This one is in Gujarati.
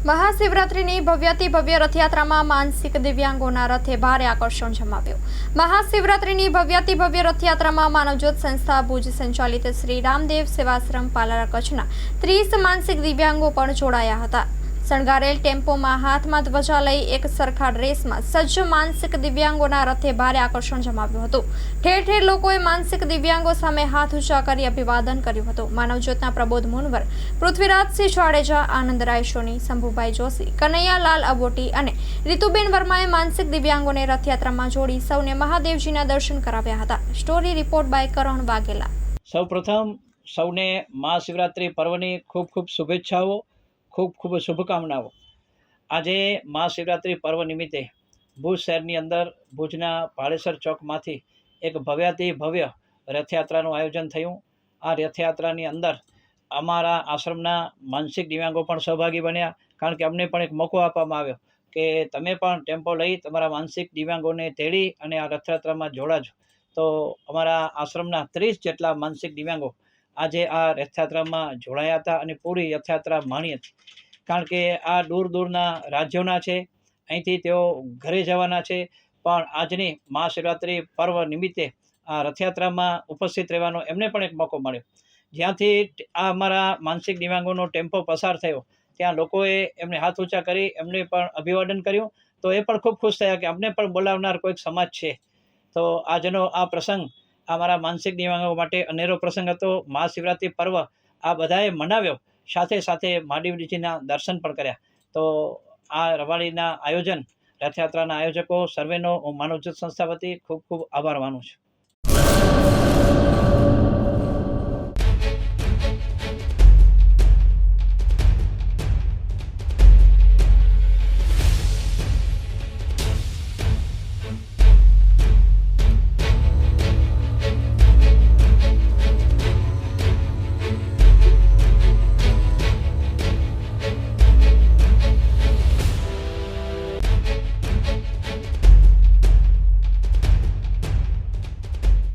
મહાશિવરાત્રિની ભવ્યાતિ ભવ્ય રથયાત્રામાં માનસિક દિવ્યાંગોના રથે ભારે આકર્ષણ જમાવ્યું। મહાશિવરાત્રિની ભવ્યાતિ ભવ્ય રથયાત્રામાં માનવજ્યોત સંસ્થા ભુજ સંચાલિત શ્રી રામદેવ સેવાશ્રમ પાલારા કચ્છના 30 માનસિક દિવ્યાંગો પણ જોડાયા હતા। શણગારેલ ટેમ્પોમાં હાથમાં ધ્વજા લઈ એક સરખા ડ્રેસમાં સજ્જ માનસિક દિવ્યાંગોના રથે ભારે આકર્ષણ જમાવ્યું હતું। ઠેર ઠેર લોકોએ માનસિક દિવ્યાંગો સામે હાથ ઊંચા કરી અભિવાદન કર્યું હતું। માનવજ્યોતના પ્રબોધ મુનવર, પૃથ્વીરાજસિંહ જાડેજા, આનંદરાય સોની, શંભુભાઈ જોશી, કનૈયાલાલ અબોટી અને રીતુબેન વર્માએ માનસિક દિવ્યાંગોને રથયાત્રામાં જોડી સૌને મહાદેવજીના દર્શન કરાવ્યા હતા। સ્ટોરી રિપોર્ટ બાય કરણ વાઘેલા। સૌપ્રથમ સૌને મહાશિવરાત્રિ પર્વની ખૂબ ખૂબ શુભેચ્છાઓ, ખૂબ ખૂબ શુભકામનાઓ। આજે મહાશિવરાત્રિ પર્વ નિમિત્તે ભુજ શહેરની અંદર ભુજના ભાડેસર ચોકમાંથી એક ભવ્યાતિ ભવ્ય રથયાત્રાનું આયોજન થયું। આ રથયાત્રાની અંદર અમારા આશ્રમના માનસિક દિવ્યાંગો પણ સહભાગી બન્યા, કારણ કે અમને પણ એક મોકો આપવામાં આવ્યો કે તમે પણ ટેમ્પો લઈ તમારા માનસિક દિવ્યાંગોને તેડી અને આ રથયાત્રામાં જોડાજો। તો અમારા આશ્રમના 30 જેટલા માનસિક દિવ્યાંગો આજે આ રથયાત્રામાં જોડાયા હતા અને પૂરી રથયાત્રા માણી હતી, કારણ કે આ દૂર દૂરના રાજ્યોના છે, અહીંથી તેઓ ઘરે જવાના છે, પણ આજની મહાશિવરાત્રિ પર્વ નિમિત્તે આ રથયાત્રામાં ઉપસ્થિત રહેવાનો એમને પણ એક મોકો મળ્યો। જ્યાંથી આ અમારા માનસિક દિવ્યાંગોનો ટેમ્પો પસાર થયો ત્યાં લોકોએ એમને હાથ ઊંચા કરી એમને પણ અભિવાદન કર્યું, તો એ પણ ખૂબ ખુશ થયા કે અમને પણ બોલાવનાર કોઈક સમાજ છે। તો આજનો આ પ્રસંગ અમારા માનસિક દિવ્યાંગો માટે અનેરો પ્રસંગ હતો। મહાશિવરાત્રિ પર્વ આ બધાએ મનાવ્યો, સાથે સાથે મહાદેવજીના દર્શન પણ કર્યા। તો આ રવાડીના આયોજન, રથયાત્રાના આયોજકો સર્વેનો હું માનવજ્યોત સંસ્થા વતી ખૂબ ખૂબ આભાર માનું છું।